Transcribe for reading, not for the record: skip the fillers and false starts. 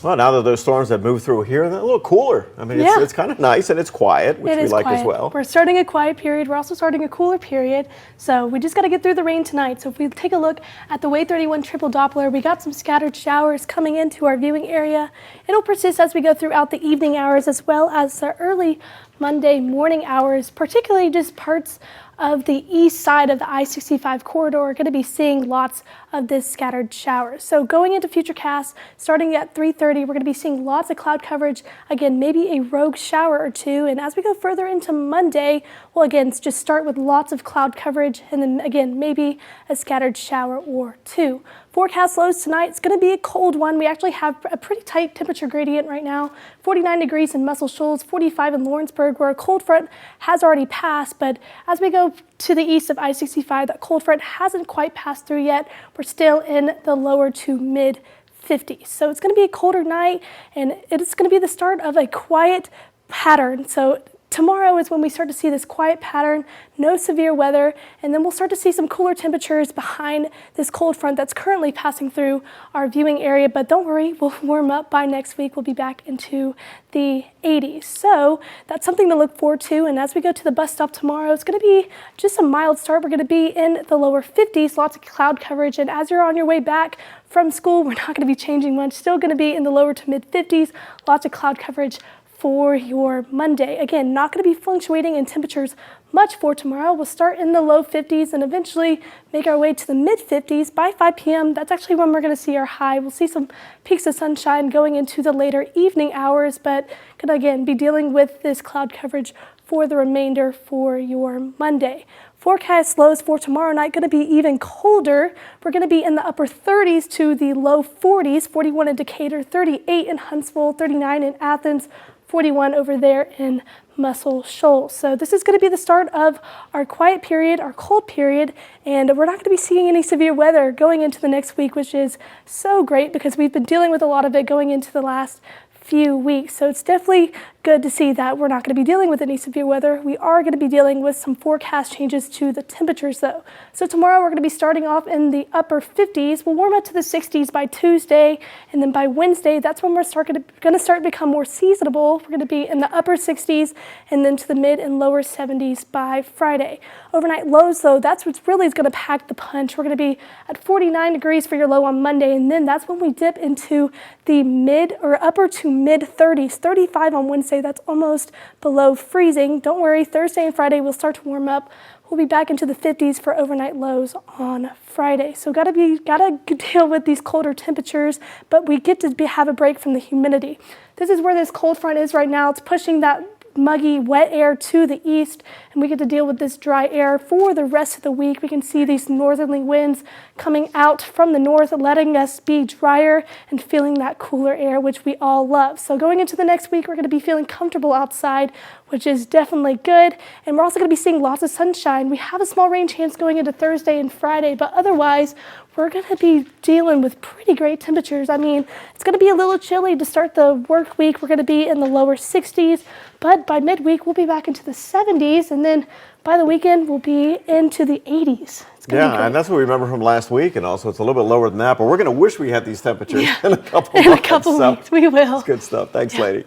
Well, now that those storms have moved through here, they're a little cooler. I mean, it's kind of nice and it's quiet, which we like as well. We're starting a quiet period. We're also starting a cooler period. So we just got to get through the rain tonight. So if we take a look at the WAAY 31 triple Doppler, we got some scattered showers coming into our viewing area. It'll persist as we go throughout the evening hours as well as the early Monday morning hours, particularly just parts of the east side of the I-65 corridor are going to be seeing lots of this scattered showers. So going into futurecasts, starting at 3:30, we're going to be seeing lots of cloud coverage. Again, maybe a rogue shower or two. And as we go further into Monday, we'll again just start with lots of cloud coverage and then again, maybe a scattered shower or two. Forecast lows tonight, it's going to be a cold one. We actually have a pretty tight temperature gradient right now. 49 degrees in Muscle Shoals, 45 in Lawrenceburg, where a cold front has already passed. But as we go to the east of I-65, that cold front hasn't quite passed through yet. We're still in the lower to mid 50s. So it's going to be a colder night, and it's going to be the start of a quiet pattern. So tomorrow is when we start to see this quiet pattern, no severe weather, and then we'll start to see some cooler temperatures behind this cold front that's currently passing through our viewing area. But don't worry, we'll warm up by next week. We'll be back into the 80s. So that's something to look forward to. And as we go to the bus stop tomorrow, it's going to be just a mild start. We're going to be in the lower 50s, lots of cloud coverage. And as you're on your way back from school, we're not going to be changing much. Still going to be in the lower to mid 50s, lots of cloud coverage for your Monday. Again, not going to be fluctuating in temperatures much for tomorrow. We'll start in the low 50s and eventually make our way to the mid 50s by 5 p.m. That's actually when we're going to see our high. We'll see some peaks of sunshine going into the later evening hours, but going to again be dealing with this cloud coverage for the remainder for your Monday. Forecast lows for tomorrow night going to be even colder. We're going to be in the upper 30s to the low 40s, 41 in Decatur, 38 in Huntsville, 39 in Athens, 41 over there in Muscle Shoals. So this is going to be the start of our quiet period, our cold period, and we're not going to be seeing any severe weather going into the next week, which is so great because we've been dealing with a lot of it going into the last few weeks. So it's definitely good to see that we're not going to be dealing with any severe weather. We are going to be dealing with some forecast changes to the temperatures though. So tomorrow we're going to be starting off in the upper 50s. We'll warm up to the 60s by Tuesday, and then by Wednesday, that's when we're going to start to become more seasonable. We're going to be in the upper 60s and then to the mid and lower 70s by Friday. Overnight lows though, that's what's really going to pack the punch. We're going to be at 49 degrees for your low on Monday, and then that's when we dip into the mid or upper to mid 30s, 35 on Wednesday. That's almost below freezing. Don't worry, Thursday and Friday we'll start to warm up. We'll be back into the 50s for overnight lows on Friday. So gotta deal with these colder temperatures, but we get to have a break from the humidity. This is where this cold front is right now. It's pushing that muggy, wet air to the east, and we get to deal with this dry air for the rest of the week. We can see these northerly winds coming out from the north, letting us be drier and feeling that cooler air, which we all love. So going into the next week, we're going to be feeling comfortable outside, which is definitely good. And we're also going to be seeing lots of sunshine. We have a small rain chance going into Thursday and Friday, but otherwise, we're going to be dealing with pretty great temperatures. I mean, it's going to be a little chilly to start the work week. We're going to be in the lower 60s, but by midweek, we'll be back into the 70s, and then by the weekend, we'll be into the 80s. Yeah, and that's what we remember from last week, and also it's a little bit lower than that, but we're going to wish we had these temperatures in a couple months. In a couple weeks, we will. It's good stuff. Thanks, lady.